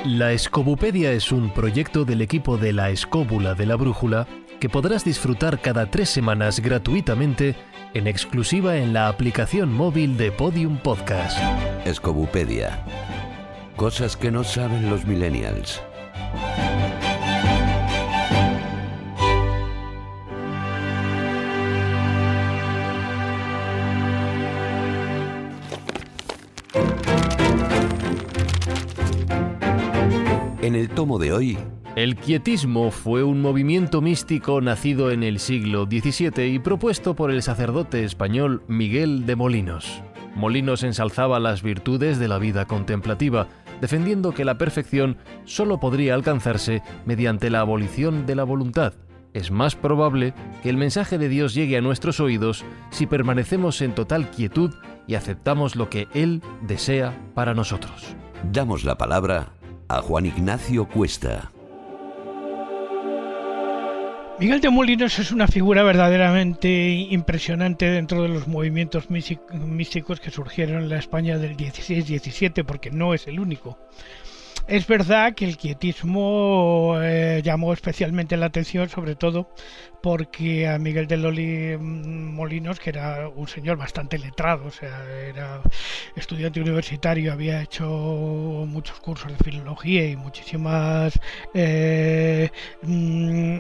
La Escobupedia es un proyecto del equipo de La Escóbula de la Brújula que podrás disfrutar cada 3 semanas gratuitamente en exclusiva en la aplicación móvil de Podium Podcast. Escobupedia. Cosas que no saben los millennials. En el tomo de hoy... El quietismo fue un movimiento místico nacido en el siglo XVII y propuesto por el sacerdote español Miguel de Molinos. Molinos ensalzaba las virtudes de la vida contemplativa, defendiendo que la perfección solo podría alcanzarse mediante la abolición de la voluntad. Es más probable que el mensaje de Dios llegue a nuestros oídos si permanecemos en total quietud y aceptamos lo que Él desea para nosotros. Damos la palabra a Juan Ignacio Cuesta. Miguel de Molinos es una figura verdaderamente impresionante dentro de los movimientos místicos que surgieron en la España del 16-17, porque no es el único. Es verdad que el quietismo llamó especialmente la atención, sobre todo porque a Miguel de Molinos, que era un señor bastante letrado, o sea, era estudiante universitario, había hecho muchos cursos de filología y muchísimas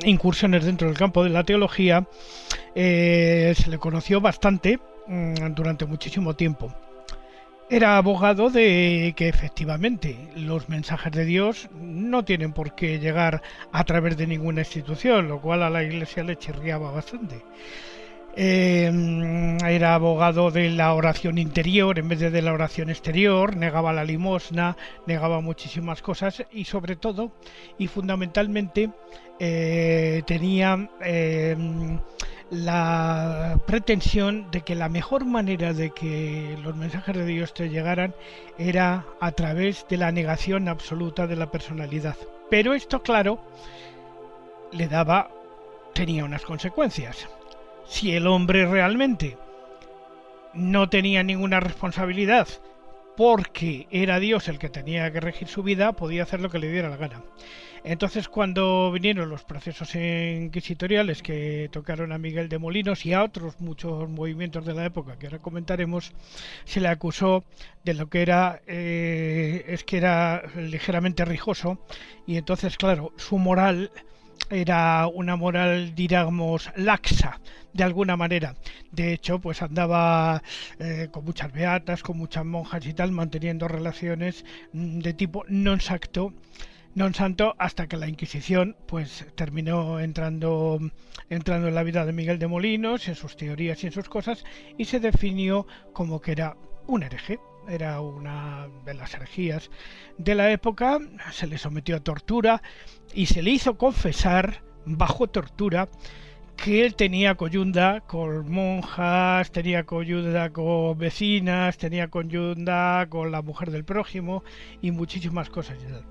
incursiones dentro del campo de la teología, se le conoció bastante durante muchísimo tiempo. Era abogado de que efectivamente los mensajes de Dios no tienen por qué llegar a través de ninguna institución, lo cual a la Iglesia le chirriaba bastante. Era abogado de la oración interior en vez de la oración exterior, negaba la limosna, negaba muchísimas cosas y sobre todo y fundamentalmente tenía la pretensión de que la mejor manera de que los mensajes de Dios te llegaran era a través de la negación absoluta de la personalidad. Pero esto, claro, tenía unas consecuencias. Si el hombre realmente no tenía ninguna responsabilidad porque era Dios el que tenía que regir su vida, podía hacer lo que le diera la gana. Entonces, cuando vinieron los procesos inquisitoriales que tocaron a Miguel de Molinos y a otros muchos movimientos de la época que ahora comentaremos, se le acusó de lo que era ligeramente rijoso, y entonces, claro, su moral era una moral, digamos, laxa, de alguna manera. De hecho, pues andaba con muchas beatas, con muchas monjas y tal, manteniendo relaciones de tipo non santo, hasta que la Inquisición pues terminó entrando en la vida de Miguel de Molinos, en sus teorías y en sus cosas, y se definió como que era un hereje. Era una de las herejías de la época. Se le sometió a tortura y se le hizo confesar bajo tortura que él tenía coyunda con monjas, tenía coyunda con vecinas, tenía coyunda con la mujer del prójimo y muchísimas cosas y tal.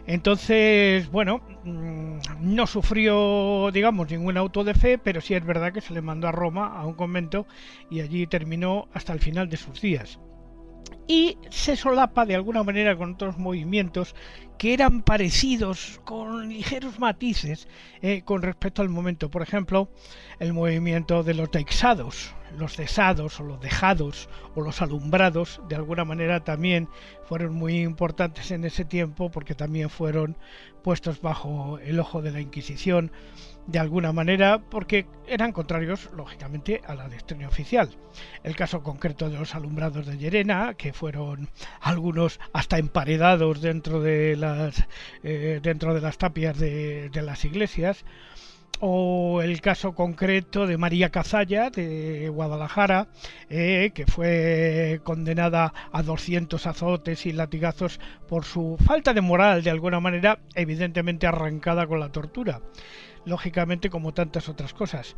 Entonces, bueno, no sufrió, digamos, ningún auto de fe, pero sí es verdad que se le mandó a Roma, a un convento, y allí terminó hasta el final de sus días. Y se solapa de alguna manera con otros movimientos que eran parecidos, con ligeros matices con respecto al momento. Por ejemplo, el movimiento de los deixados, los cesados o los dejados o los alumbrados, de alguna manera también fueron muy importantes en ese tiempo, porque también fueron puestos bajo el ojo de la Inquisición, de alguna manera, porque eran contrarios, lógicamente, a la doctrina oficial. El caso concreto de los alumbrados de Llerena, que fueron algunos hasta emparedados dentro de las tapias de las iglesias, o el caso concreto de María Cazalla de Guadalajara, que fue condenada a 200 azotes y latigazos por su falta de moral, de alguna manera, evidentemente arrancada con la tortura, lógicamente, como tantas otras cosas.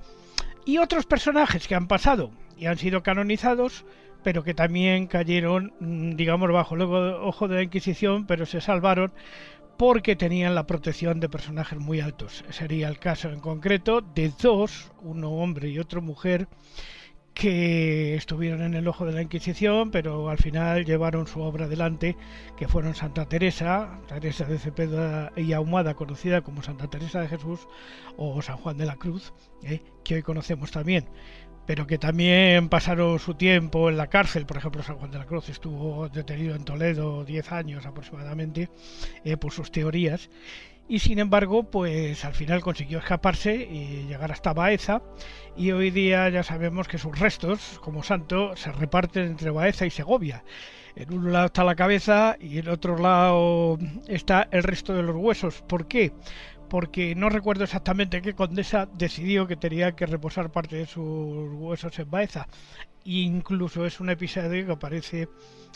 Y otros personajes que han pasado y han sido canonizados, pero que también cayeron, digamos, bajo el ojo de la Inquisición, pero se salvaron porque tenían la protección de personajes muy altos. Sería el caso en concreto de dos, uno hombre y otro mujer, que estuvieron en el ojo de la Inquisición, pero al final llevaron su obra adelante, que fueron Santa Teresa de Cepeda y Ahumada, conocida como Santa Teresa de Jesús, o San Juan de la Cruz, que hoy conocemos también, pero que también pasaron su tiempo en la cárcel. Por ejemplo, San Juan de la Cruz estuvo detenido en Toledo 10 años aproximadamente por sus teorías, y sin embargo pues al final consiguió escaparse y llegar hasta Baeza, y hoy día ya sabemos que sus restos como santo se reparten entre Baeza y Segovia. En un lado está la cabeza y en otro lado está el resto de los huesos. ¿Por qué? Porque no recuerdo exactamente qué condesa decidió que tenía que reposar parte de sus huesos en Baeza. Incluso es un episodio que aparece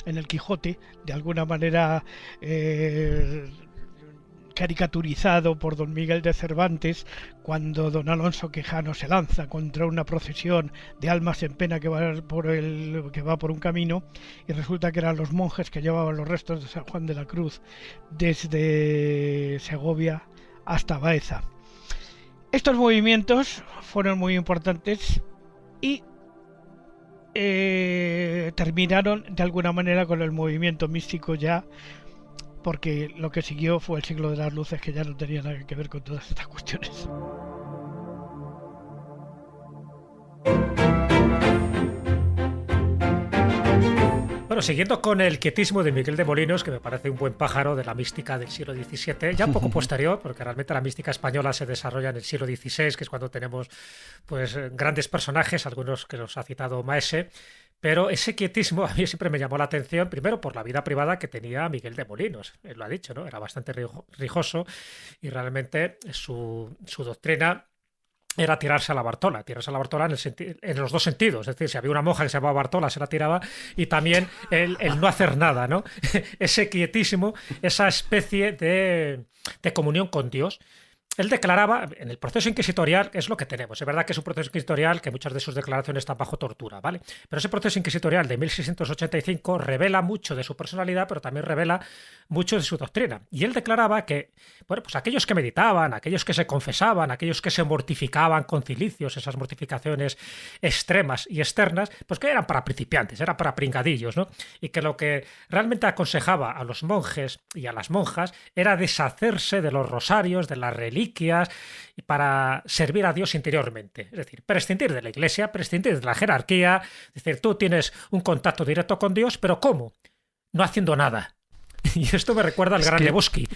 en el Quijote, de alguna manera caricaturizado por don Miguel de Cervantes, cuando don Alonso Quijano se lanza contra una procesión de almas en pena que va por un camino, y resulta que eran los monjes que llevaban los restos de San Juan de la Cruz desde Segovia hasta Baeza. Estos movimientos fueron muy importantes y terminaron de alguna manera con el movimiento místico ya, porque lo que siguió fue el siglo de las luces, que ya no tenía nada que ver con todas estas cuestiones. Bueno, siguiendo con el quietismo de Miguel de Molinos, que me parece un buen pájaro de la mística del siglo XVII, ya un poco posterior, porque realmente la mística española se desarrolla en el siglo XVI, que es cuando tenemos pues grandes personajes, algunos que los ha citado Maese. Pero ese quietismo a mí siempre me llamó la atención, primero por la vida privada que tenía Miguel de Molinos. Él lo ha dicho, ¿no? Era bastante rijoso y realmente su doctrina era tirarse a la Bartola en los dos sentidos. Es decir, si había una monja que se llamaba Bartola, se la tiraba, y también el no hacer nada, ¿no? Ese quietísimo, esa especie de comunión con Dios. Él declaraba, en el proceso inquisitorial, es lo que tenemos. Es verdad que es un proceso inquisitorial que muchas de sus declaraciones están bajo tortura, ¿vale? Pero ese proceso inquisitorial de 1685 revela mucho de su personalidad, pero también revela mucho de su doctrina. Y él declaraba que, bueno, pues aquellos que meditaban, aquellos que se confesaban, aquellos que se mortificaban con cilicios, esas mortificaciones extremas y externas, pues que eran para principiantes, eran para pringadillos, ¿no? Y que lo que realmente aconsejaba a los monjes y a las monjas era deshacerse de los rosarios, de las reliquias, para servir a Dios interiormente. Es decir, prescindir de la Iglesia, prescindir de la jerarquía. Es decir, tú tienes un contacto directo con Dios, pero ¿cómo? No haciendo nada. Y esto me recuerda al gran Lebowski,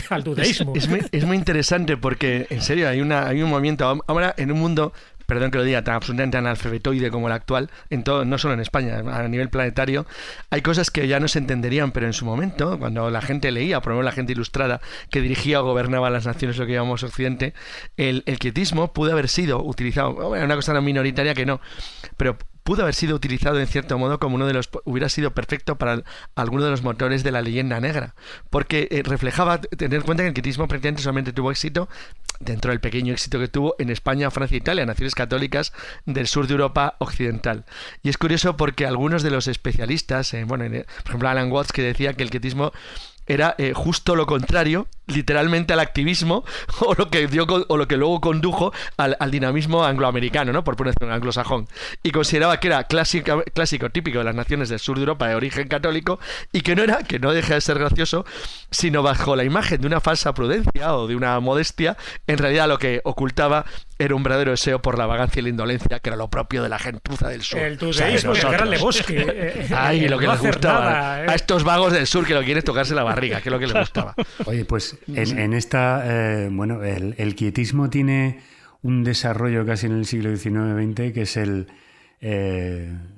al dudeísmo. Es muy interesante porque, en serio, hay un movimiento ahora en un mundo, perdón que lo diga, tan absolutamente analfabetoide como el actual, en todo, no solo en España, a nivel planetario, hay cosas que ya no se entenderían, pero en su momento, cuando la gente leía, por lo menos la gente ilustrada, que dirigía o gobernaba las naciones, lo que llamamos Occidente, el quietismo pudo haber sido utilizado, bueno, una cosa tan minoritaria que no, pero pudo haber sido utilizado en cierto modo como hubiera sido perfecto para alguno de los motores de la leyenda negra, porque reflejaba, tener en cuenta que el quietismo prácticamente solamente tuvo éxito dentro del pequeño éxito que tuvo en España, Francia e Italia, naciones católicas del sur de Europa occidental. Y es curioso porque algunos de los especialistas, por ejemplo Alan Watts, que decía que el quietismo era justo lo contrario, literalmente, al activismo, o lo que luego condujo al dinamismo angloamericano, ¿no? Por ponerlo anglosajón. Y consideraba que era clásico, típico de las naciones del sur de Europa de origen católico, y que no deja de ser gracioso, sino bajo la imagen de una falsa prudencia o de una modestia, en realidad lo que ocultaba era un verdadero deseo por la vagancia y la indolencia, que era lo propio de la gentuza del sur. El dudeísmo, o sea, el gran Lebowski. Ay, lo que les gustaba nada, a estos vagos del sur, que lo quieren tocarse la barriga, que es lo que les gustaba. Oye, pues en esta, el quietismo tiene un desarrollo casi en el siglo XIX-XX, que es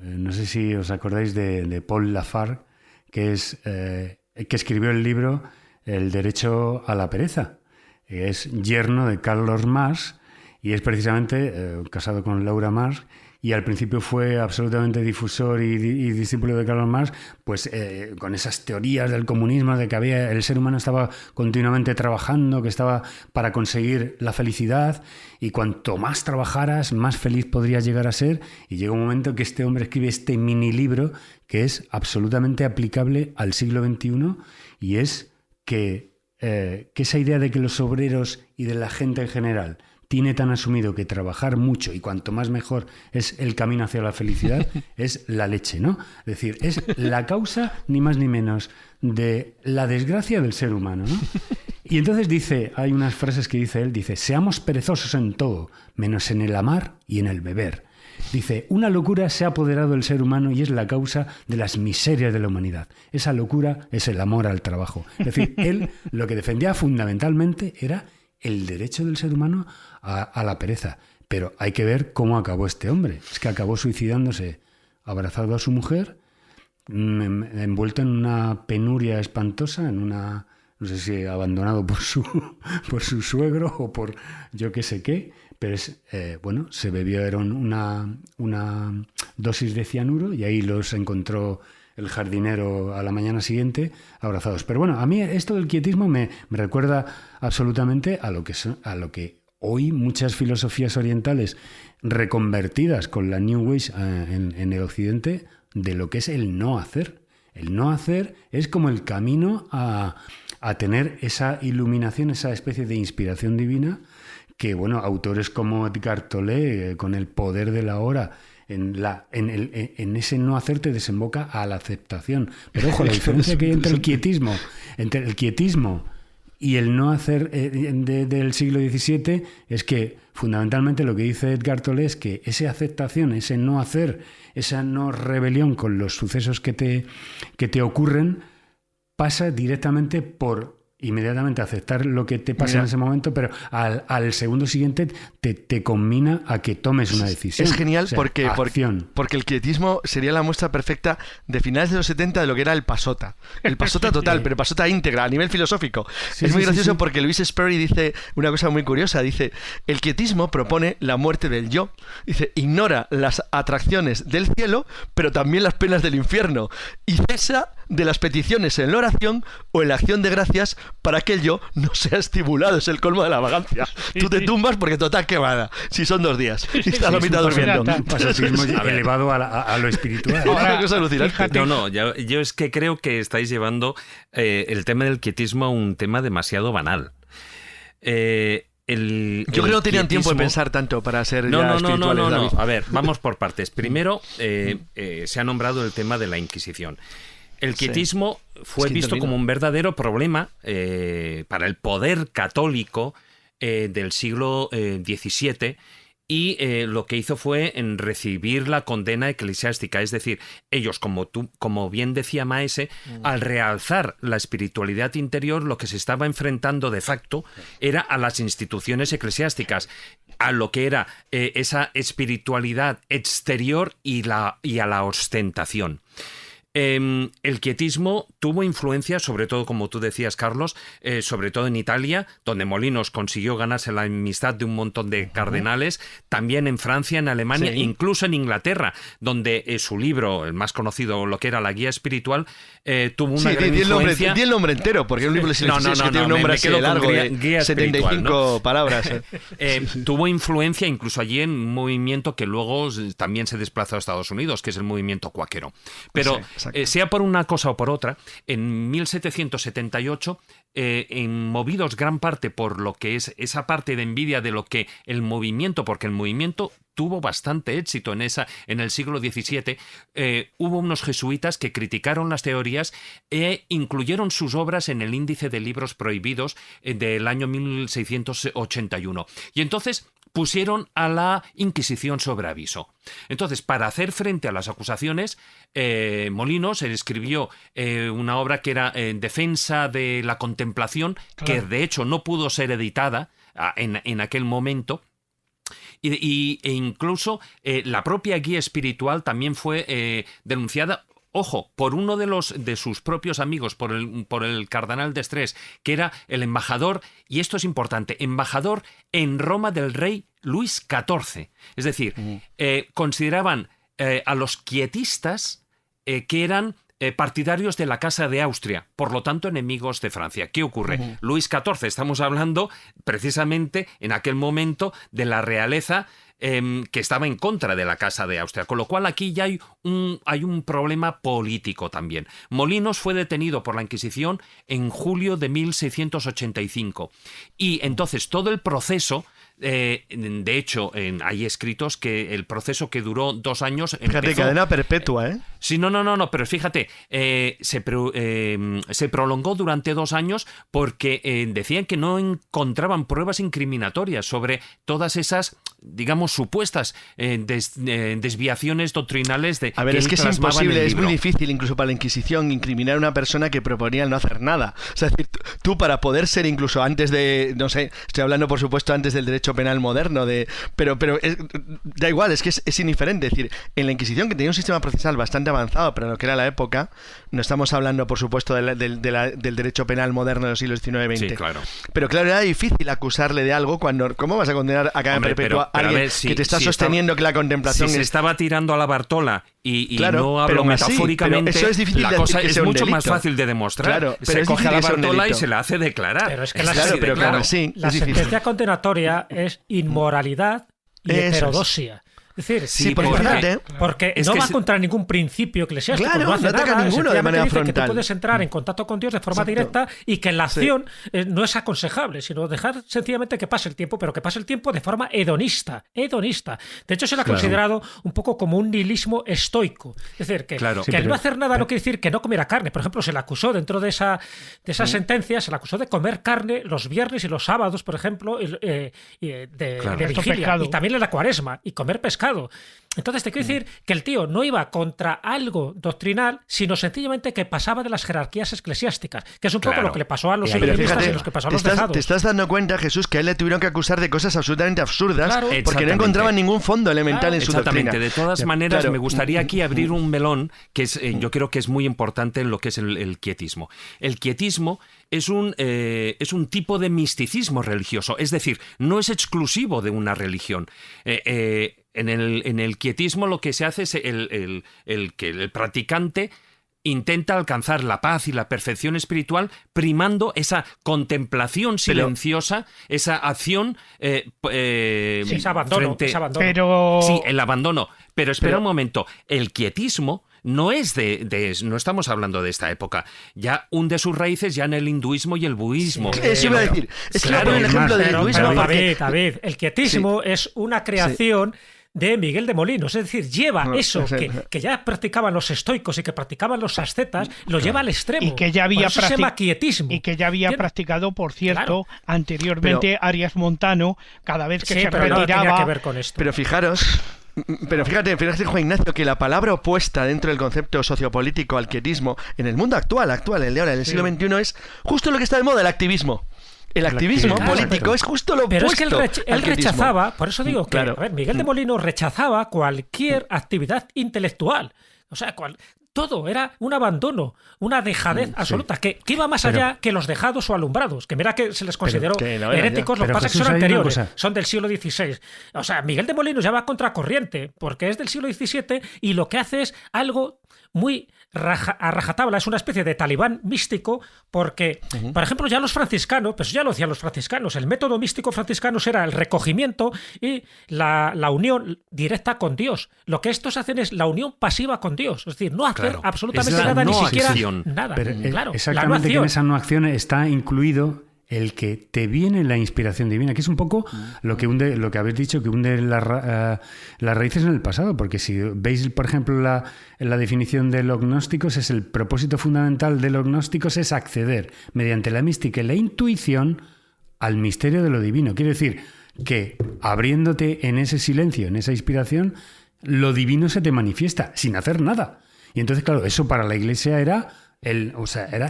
no sé si os acordáis de Paul Lafargue, que escribió el libro El derecho a la pereza, que es yerno de Carlos Marx, y es precisamente casado con Laura Marx, y al principio fue absolutamente difusor y discípulo de Karl Marx, pues con esas teorías del comunismo, de que el ser humano estaba continuamente trabajando, que estaba para conseguir la felicidad, y cuanto más trabajaras, más feliz podrías llegar a ser. Y llega un momento que este hombre escribe este mini libro que es absolutamente aplicable al siglo XXI, y es que esa idea de que los obreros y de la gente en general tiene tan asumido que trabajar mucho y cuanto más mejor es el camino hacia la felicidad, es la leche, ¿no? Es decir, es la causa, ni más ni menos, de la desgracia del ser humano, ¿no? Y entonces dice, hay unas frases que dice él, dice, seamos perezosos en todo, menos en el amar y en el beber. Dice, una locura se ha apoderado del ser humano y es la causa de las miserias de la humanidad. Esa locura es el amor al trabajo. Es decir, él lo que defendía fundamentalmente era el derecho del ser humano a la pereza. Pero hay que ver cómo acabó este hombre. Es que acabó suicidándose abrazado a su mujer, envuelto en una penuria espantosa, en una, no sé si abandonado por su suegro o por yo qué sé qué, pero bueno, se bebieron una dosis de cianuro y ahí los encontró el jardinero a la mañana siguiente abrazados. Pero bueno, a mí esto del quietismo me recuerda absolutamente a lo que hoy muchas filosofías orientales reconvertidas con la New Age en el Occidente, de lo que es el no hacer. El no hacer es como el camino a tener esa iluminación, esa especie de inspiración divina que, bueno, autores como Edgar Tolle, con el poder de la hora, en ese no hacer te desemboca a la aceptación. Pero ojo, la diferencia que hay entre el quietismo y el no hacer del siglo XVII es que fundamentalmente lo que dice Edgar Tolle es que esa aceptación, ese no hacer, esa no rebelión con los sucesos que te ocurren, pasa directamente por inmediatamente aceptar lo que te pasa en ese momento, pero al segundo siguiente te combina a que tomes una decisión. Es genial, o sea, porque el quietismo sería la muestra perfecta de finales de los 70 de lo que era el pasota. El pasota total, pero pasota íntegra, a nivel filosófico. Es muy gracioso porque Louis Sperry dice una cosa muy curiosa. Dice, el quietismo propone la muerte del yo. Dice, ignora las atracciones del cielo, pero también las penas del infierno. Y cesa de las peticiones en la oración o en la acción de gracias para que el yo no sea estimulado. Es el colmo de la vagancia. Tú te tumbas porque total quemada. Si son 2 días. Y estás la mitad durmiendo. Pasotismo elevado a lo espiritual. Una cosa alucinante. No, yo es que creo que estáis llevando el tema del quietismo a un tema demasiado banal. Yo creo que no tenían tiempo de pensar tanto para ser espirituales. No. A ver, vamos por partes. Primero, se ha nombrado el tema de la Inquisición. El quietismo fue visto como un verdadero problema para el poder católico del siglo XVII y lo que hizo fue en recibir la condena eclesiástica. Es decir, ellos, como bien decía Maese, al realzar la espiritualidad interior, lo que se estaba enfrentando de facto era a las instituciones eclesiásticas, a lo que era esa espiritualidad exterior y a la ostentación. El quietismo tuvo influencia, sobre todo, como tú decías, Carlos, sobre todo en Italia, donde Molinos consiguió ganarse la amistad de un montón de cardenales, también en Francia, en Alemania, incluso en Inglaterra, donde su libro, el más conocido, lo que era la guía espiritual, tuvo una gran influencia. Di el nombre entero, porque es un libro que tiene un nombre así de largo, de 75 palabras. Tuvo influencia incluso allí en un movimiento que luego también se desplazó a Estados Unidos, que es el movimiento cuáquero. Pero sea por una cosa o por otra, en 1778, movidos gran parte por lo que es esa parte de envidia de lo que el movimiento, porque el movimiento tuvo bastante éxito en el siglo XVII, hubo unos jesuitas que criticaron las teorías e incluyeron sus obras en el índice de libros prohibidos del año 1681. Y entonces pusieron a la Inquisición sobre aviso. Entonces, para hacer frente a las acusaciones, Molinos escribió una obra que era en defensa de la contemplación, que de hecho no pudo ser editada en aquel momento. E incluso la propia guía espiritual también fue denunciada, ojo, por uno de sus propios amigos, por el cardenal d'Estrées, que era el embajador, y esto es importante, embajador en Roma del rey Luis XIV. Es decir, consideraban a los quietistas que eran partidarios de la Casa de Austria, por lo tanto enemigos de Francia. ¿Qué ocurre? Luis XIV, estamos hablando precisamente en aquel momento de la realeza que estaba en contra de la Casa de Austria, con lo cual aquí ya hay un problema político también. Molinos fue detenido por la Inquisición en julio de 1685 y entonces todo el proceso De hecho, hay escritos que el proceso que duró 2 años... Fíjate, cadena perpetua, ¿eh? Sí, no, pero fíjate, se prolongó durante 2 años porque decían que no encontraban pruebas incriminatorias sobre todas esas, digamos, supuestas desviaciones doctrinales de... A ver, es que es imposible, es muy difícil incluso para la Inquisición incriminar a una persona que proponía el no hacer nada. O sea, es decir, tú para poder ser incluso antes de, no sé, estoy hablando por supuesto antes del derecho penal moderno, pero da igual, es que es indiferente. Es decir, en la Inquisición, que tenía un sistema procesal bastante avanzado para lo que era la época, no estamos hablando por supuesto del derecho penal moderno de los siglos XIX-XX. Sí, claro. Pero claro, era difícil acusarle de algo cuando... ¿Cómo vas a condenar a cadena perpetua a alguien que te está sosteniendo que la contemplación se estaba tirando a la Bartola y claro, no hablo metafóricamente, eso es difícil la cosa es mucho más fácil de demostrar. Claro, se coge a la Bartola y se la hace declarar. Pero es que la sentencia condenatoria es inmoralidad y heterodoxia. Es decir, porque no va contra ningún principio eclesiástico, claro, no hace ataca nada, ninguno de manera frontal. Que tú puedes entrar en contacto con Dios de forma directa y que la acción no es aconsejable, sino dejar sencillamente que pase el tiempo, pero que pase el tiempo de forma hedonista. De hecho, se lo ha considerado un poco como un nihilismo estoico. Es decir, que el no hacer nada no quiere decir que no comiera carne. Por ejemplo, se le acusó dentro de esa sentencia, se le acusó de comer carne los viernes y los sábados, por ejemplo, de vigilia, y también en la cuaresma, y comer pescado. Entonces te quiero decir que el tío no iba contra algo doctrinal, sino sencillamente que pasaba de las jerarquías eclesiásticas, que es un poco lo que le pasó a los iluministas y los que pasó a los dejados. Te estás dando cuenta, Jesús, que a él le tuvieron que acusar de cosas absolutamente absurdas porque no encontraban ningún fondo elemental en su doctrina. De todas maneras, me gustaría aquí abrir un melón que es, yo creo que es muy importante en lo que es el quietismo. El quietismo es un tipo de misticismo religioso, es decir, no es exclusivo de una religión. En el quietismo lo que se hace es que el practicante intenta alcanzar la paz y la perfección espiritual primando esa contemplación silenciosa, esa acción ese abandono. Sí, el abandono. Pero espera un momento, el quietismo no estamos hablando de esta época. Ya hunde sus raíces ya en el hinduismo y el budismo. Eso iba a decir. Es claro, el ejemplo del hinduismo. David, el quietismo es una creación de Miguel de Molinos, es decir, lleva eso que ya practicaban los estoicos y que practicaban los ascetas, lo lleva al extremo. Y que ya había se llama quietismo. Y que ya había practicado, por cierto, anteriormente Arias Montano, cada vez que se retiraba. No tenía que ver con esto. Pero fíjate, Juan Ignacio, que la palabra opuesta dentro del concepto sociopolítico al quietismo, en el mundo actual, el de ahora, en el siglo XXI, es justo lo que está de moda, el activismo. El activismo político es justo lo opuesto. Pero es que él rechazaba, por eso digo que Miguel de Molinos rechazaba cualquier actividad intelectual. O sea, todo era un abandono, una dejadez absoluta, que iba más allá que los dejados o alumbrados, que mira que se les consideró heréticos, lo que pasa es que son anteriores, son del siglo XVI. O sea, Miguel de Molinos ya va contracorriente, porque es del siglo XVII y lo que hace es algo muy a rajatabla, es una especie de talibán místico, porque, por ejemplo, ya los franciscanos, pues ya lo decían los franciscanos, el método místico franciscano era el recogimiento y la unión directa con Dios. Lo que estos hacen es la unión pasiva con Dios, es decir, no hacer absolutamente nada, ni siquiera nada. Pero, exactamente, que en esa no acción está incluido el que te viene la inspiración divina, que es un poco lo que habéis dicho, que hunde las raíces en el pasado, porque si veis, por ejemplo, la definición de los gnósticos, es el propósito fundamental de los gnósticos es acceder mediante la mística y la intuición al misterio de lo divino. Quiere decir que abriéndote en ese silencio, en esa inspiración, lo divino se te manifiesta sin hacer nada. Y entonces, claro, eso para la Iglesia era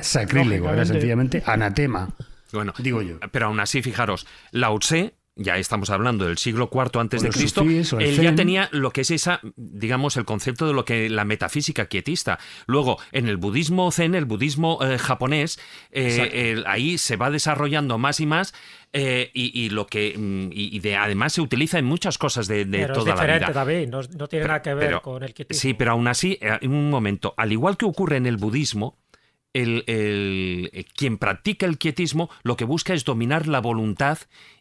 sacrílego, era sencillamente anatema. Bueno, digo yo. Pero aún así, fijaros, Lao Tse, ya estamos hablando del siglo IV antes de Cristo, él ya tenía lo que es digamos, el concepto de lo que la metafísica quietista. Luego, en el budismo zen, el budismo japonés, ahí se va desarrollando más y más, además se utiliza en muchas cosas de toda la vida. David, no tiene nada que ver con el quietismo. Sí, pero aún así, en un momento, al igual que ocurre en el budismo, quien practica el quietismo lo que busca es dominar la voluntad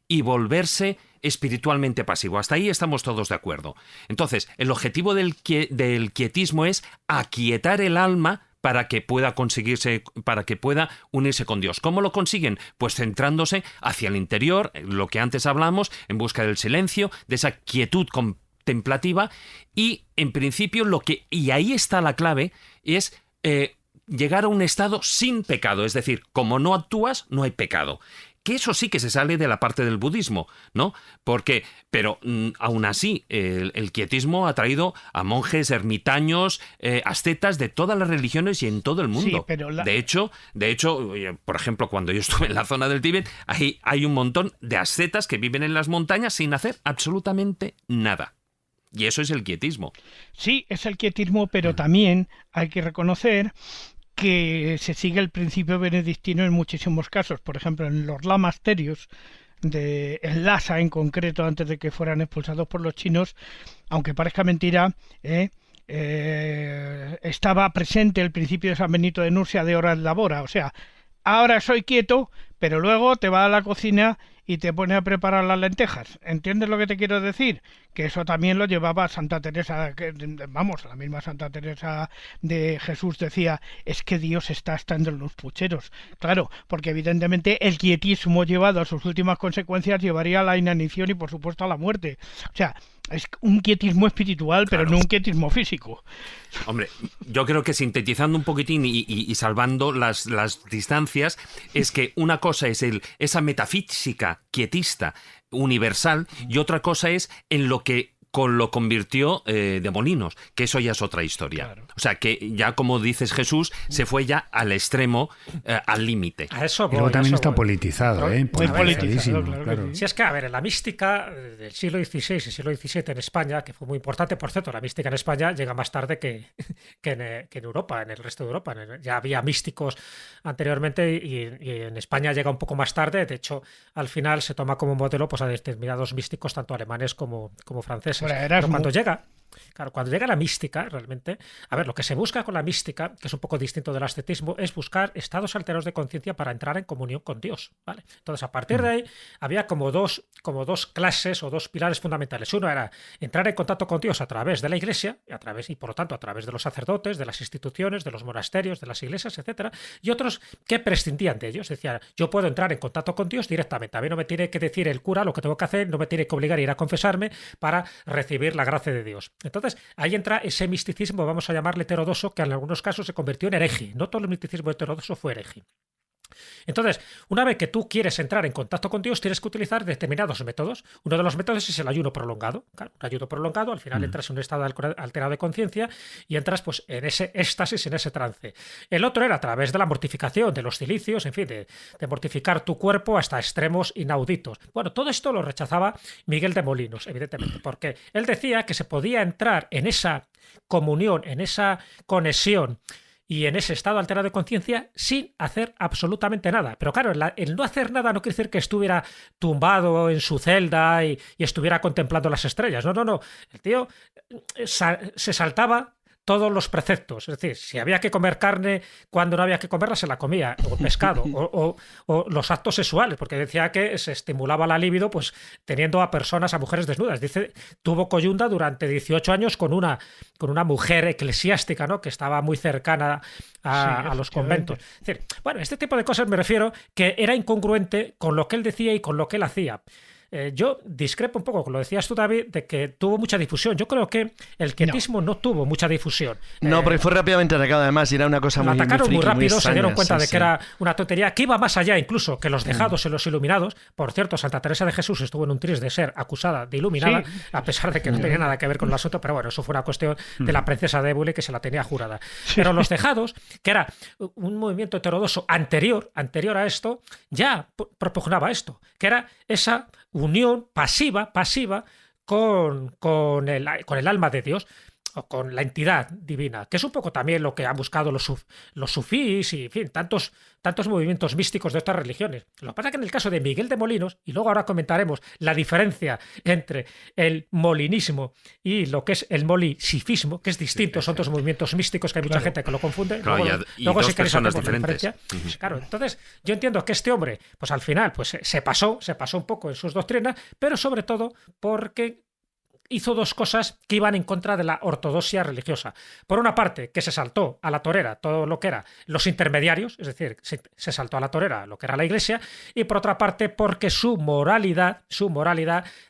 y volverse espiritualmente pasivo. Hasta ahí estamos todos de acuerdo. Entonces, el objetivo del quietismo es aquietar el alma para que pueda conseguirse, para que pueda unirse con Dios. ¿Cómo lo consiguen? Pues centrándose hacia el interior, lo que antes hablamos, en busca del silencio, de esa quietud contemplativa, y en principio y ahí está la clave, es llegar a un estado sin pecado, es decir, como no actúas, no hay pecado. Que eso sí que se sale de la parte del budismo, ¿no? Pero aún así, el quietismo ha traído a monjes, ermitaños, ascetas de todas las religiones y en todo el mundo. Sí, pero de hecho, por ejemplo, cuando yo estuve en la zona del Tíbet, hay un montón de ascetas que viven en las montañas sin hacer absolutamente nada. Y eso es el quietismo. Sí, es el quietismo, pero también hay que reconocer que se sigue el principio benedictino en muchísimos casos. Por ejemplo, en los lamasterios, en Lhasa en concreto, antes de que fueran expulsados por los chinos, aunque parezca mentira, estaba presente el principio de San Benito de Nursia de horas labora. O sea, ahora soy quieto, pero luego te va a la cocina y te pone a preparar las lentejas. ¿Entiendes lo que te quiero decir? Que eso también lo llevaba Santa Teresa, la misma Santa Teresa de Jesús decía, es que Dios está estando en los pucheros. Claro, porque evidentemente el quietismo llevado a sus últimas consecuencias llevaría a la inanición y por supuesto a la muerte. O sea, es un quietismo espiritual, pero no un quietismo físico. Hombre, yo creo que sintetizando un poquitín y salvando las distancias, es que una cosa es esa metafísica quietista universal y otra cosa es en lo que lo convirtió de Molinos, que eso ya es otra historia. Claro. O sea, que ya como dices Jesús, se fue ya al extremo, al límite. A eso voy, pero también está voy. Politizado, Muy politizado, claro. Si es que, a ver, en la mística del siglo XVI y siglo XVII en España, que fue muy importante, por cierto, la mística en España llega más tarde que en Europa, en el resto de Europa. Ya había místicos anteriormente y en España llega un poco más tarde. De hecho, al final se toma como modelo pues, a determinados místicos, tanto alemanes como franceses. Pero cuando llega la mística, realmente, a ver, lo que se busca con la mística, que es un poco distinto del ascetismo, es buscar estados alterados de conciencia para entrar en comunión con Dios, ¿vale? Entonces, a partir de ahí, había como dos clases o dos pilares fundamentales. Uno era entrar en contacto con Dios a través de la Iglesia, y por lo tanto a través de los sacerdotes, de las instituciones, de los monasterios, de las iglesias, etcétera, y otros que prescindían de ellos. Decían, yo puedo entrar en contacto con Dios directamente, a mí no me tiene que decir el cura lo que tengo que hacer, no me tiene que obligar a ir a confesarme para recibir la gracia de Dios. Entonces, ahí entra ese misticismo, vamos a llamarle heterodoxo, que en algunos casos se convirtió en hereje. No todo el misticismo heterodoxo fue hereje. Entonces, una vez que tú quieres entrar en contacto con Dios, tienes que utilizar determinados métodos. Uno de los métodos es el ayuno prolongado. Claro, un ayuno prolongado, al final entras en un estado alterado de conciencia y entras pues en ese éxtasis, en ese trance. El otro era a través de la mortificación, de los cilicios, en fin, de mortificar tu cuerpo hasta extremos inauditos. Bueno, todo esto lo rechazaba Miguel de Molinos, evidentemente, porque él decía que se podía entrar en esa comunión, en esa conexión y en ese estado alterado de conciencia sin hacer absolutamente nada. Pero claro, el no hacer nada no quiere decir que estuviera tumbado en su celda y estuviera contemplando las estrellas. No. El tío se saltaba todos los preceptos. Es decir, si había que comer carne cuando no había que comerla, se la comía, o pescado, o los actos sexuales, porque decía que se estimulaba la libido pues teniendo a mujeres desnudas. Dice, tuvo coyunda durante 18 años con una mujer eclesiástica, ¿no? Que estaba muy cercana a los conventos. Es decir, bueno, este tipo de cosas me refiero que era incongruente con lo que él decía y con lo que él hacía. Yo discrepo un poco, como lo decías tú, David, de que tuvo mucha difusión. Yo creo que el quietismo no tuvo mucha difusión. No, porque fue rápidamente atacado además y era una cosa muy atacaron muy rápido, extraña, se dieron cuenta de que era una tontería, que iba más allá incluso que los dejados y los iluminados. Por cierto, Santa Teresa de Jesús estuvo en un tris de ser acusada de iluminada, a pesar de que no tenía nada que ver con el asunto, pero bueno, eso fue una cuestión de la princesa de Éboli que se la tenía jurada. Pero los dejados, que era un movimiento heterodoxo anterior a esto, ya propugnaba esto, que era esa unión pasiva con el alma de Dios, o con la entidad divina, que es un poco también lo que han buscado los sufís y, en fin, tantos movimientos místicos de estas religiones. Lo que pasa es que en el caso de Miguel de Molinos, y luego ahora comentaremos la diferencia entre el molinismo y lo que es el molisifismo, que es distinto, son dos movimientos místicos que hay mucha gente que lo confunde. Claro, luego dos si personas diferentes. Claro, entonces yo entiendo que este hombre, pues al final, pues se pasó un poco en sus doctrinas, pero sobre todo porque hizo dos cosas que iban en contra de la ortodoxia religiosa. Por una parte, que se saltó a la torera todo lo que era los intermediarios, es decir, se saltó a la torera lo que era la Iglesia, y por otra parte, porque su moralidad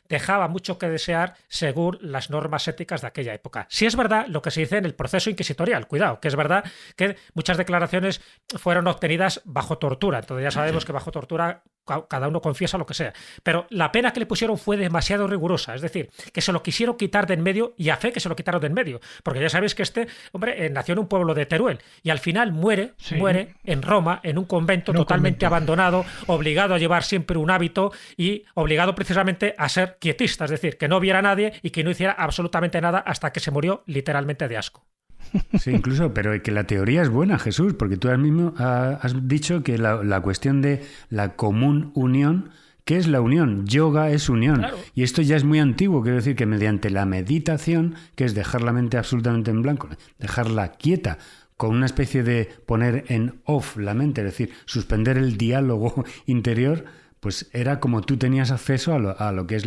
dejaba mucho que desear según las normas éticas de aquella época. Si es verdad lo que se dice en el proceso inquisitorial, cuidado, que es verdad que muchas declaraciones fueron obtenidas bajo tortura, entonces ya sabemos que bajo tortura cada uno confiesa lo que sea, pero la pena que le pusieron fue demasiado rigurosa, es decir, que se lo quisieron quitar de en medio, y a fe que se lo quitaron de en medio, porque ya sabéis que este hombre nació en un pueblo de Teruel y al final muere en Roma, en un convento totalmente abandonado, obligado a llevar siempre un hábito y obligado precisamente a ser quietista, es decir, que no viera a nadie y que no hiciera absolutamente nada hasta que se murió literalmente de asco. Sí, incluso, pero que la teoría es buena, Jesús, porque tú mismo has dicho que la cuestión de la común unión, ¿qué es la unión? Yoga es unión. Claro. Y esto ya es muy antiguo, quiero decir que mediante la meditación, que es dejar la mente absolutamente en blanco, dejarla quieta, con una especie de poner en off la mente, es decir, suspender el diálogo interior, pues era como tú tenías acceso a lo que es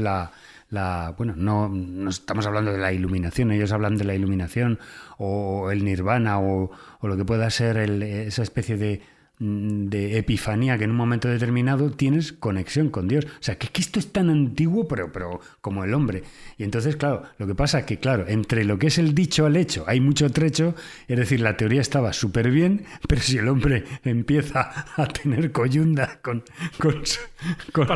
bueno, no estamos hablando de la iluminación, ellos hablan de la iluminación o el nirvana o lo que pueda ser esa especie de epifanía que en un momento determinado tienes conexión con Dios. O sea, que esto es tan antiguo, pero como el hombre. Y entonces, claro, lo que pasa es que, claro, entre lo que es el dicho al hecho hay mucho trecho, es decir, la teoría estaba súper bien, pero si el hombre empieza a tener coyunda con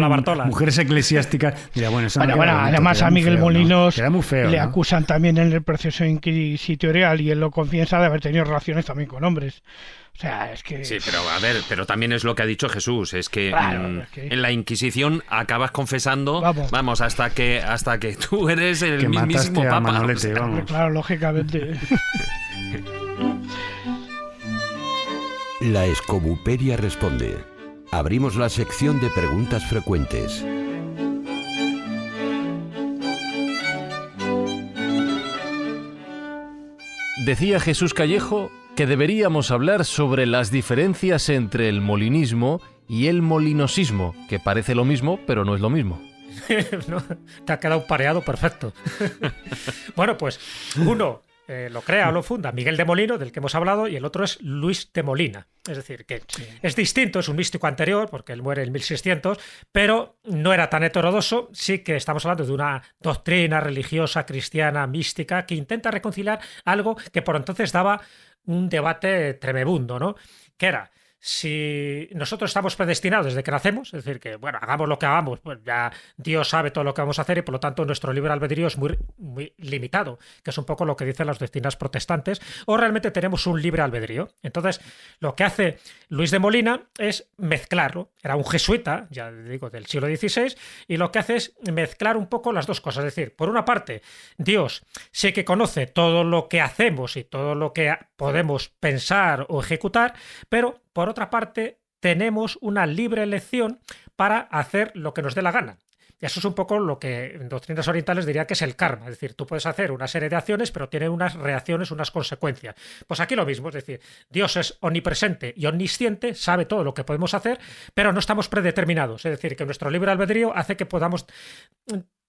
la Bartola, mujeres eclesiásticas, dirá, bueno, además a Miguel Molinos le acusan también en el proceso inquisitorial, y él lo confiesa, de haber tenido relaciones también con hombres. O sea, es que... Sí, pero a ver, pero también es lo que ha dicho Jesús, es que, en la Inquisición acabas confesando, vamos hasta que tú eres el mismísimo Papa. Manolete, vamos. Claro, lógicamente. La Escobuperia responde. Abrimos la sección de preguntas frecuentes. Decía Jesús Callejo que deberíamos hablar sobre las diferencias entre el molinismo y el molinosismo, que parece lo mismo, pero no es lo mismo. No, te ha quedado pareado perfecto. Bueno, pues uno lo crea o lo funda Miguel de Molino, del que hemos hablado, y el otro es Luis de Molina. Es decir, que es distinto, es un místico anterior, porque él muere en 1600, pero no era tan heterodoxo. Sí que estamos hablando de una doctrina religiosa, cristiana, mística, que intenta reconciliar algo que por entonces daba un debate tremebundo, ¿no? Que era, si nosotros estamos predestinados desde que nacemos, es decir, que, bueno, hagamos lo que hagamos, pues ya Dios sabe todo lo que vamos a hacer y por lo tanto nuestro libre albedrío es muy, muy limitado, que es un poco lo que dicen las doctrinas protestantes, o realmente tenemos un libre albedrío. Entonces, lo que hace Luis de Molina es mezclarlo. Era un jesuita, ya digo, del siglo XVI, y lo que hace es mezclar un poco las dos cosas. Es decir, por una parte, Dios sí que conoce todo lo que hacemos y todo lo que podemos pensar o ejecutar, pero por otra parte, tenemos una libre elección para hacer lo que nos dé la gana. Y eso es un poco lo que en doctrinas orientales diría que es el karma. Es decir, tú puedes hacer una serie de acciones, pero tiene unas reacciones, unas consecuencias. Pues aquí lo mismo, es decir, Dios es omnipresente y omnisciente, sabe todo lo que podemos hacer, pero no estamos predeterminados. Es decir, que nuestro libre albedrío hace que podamos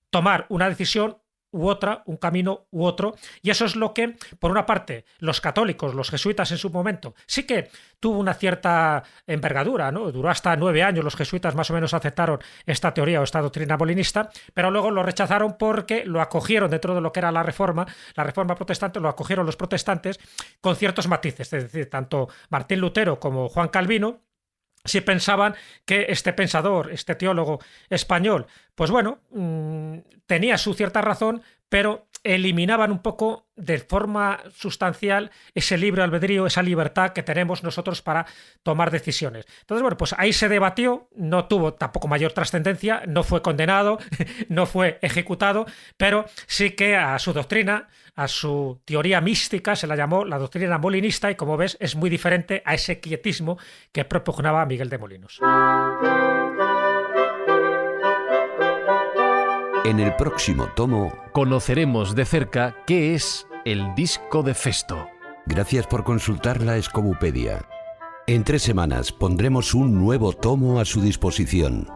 tomar una decisión u otra, un camino u otro, y eso es lo que, por una parte, los católicos, los jesuitas en su momento, sí que tuvo una cierta envergadura, ¿no? Duró hasta 9 años, los jesuitas más o menos aceptaron esta teoría o esta doctrina molinista, pero luego lo rechazaron porque lo acogieron dentro de lo que era la reforma protestante, lo acogieron los protestantes con ciertos matices, es decir, tanto Martín Lutero como Juan Calvino sí pensaban que este pensador, este teólogo español, pues bueno, tenía su cierta razón, pero eliminaban un poco de forma sustancial ese libre albedrío, esa libertad que tenemos nosotros para tomar decisiones. Entonces, bueno, pues ahí se debatió, no tuvo tampoco mayor trascendencia, no fue condenado, no fue ejecutado, pero sí que a su doctrina, a su teoría mística, se la llamó la doctrina molinista, y como ves, es muy diferente a ese quietismo que propugnaba Miguel de Molinos. En el próximo tomo conoceremos de cerca qué es el disco de Festo. Gracias por consultar la Escobupedia. En 3 semanas pondremos un nuevo tomo a su disposición.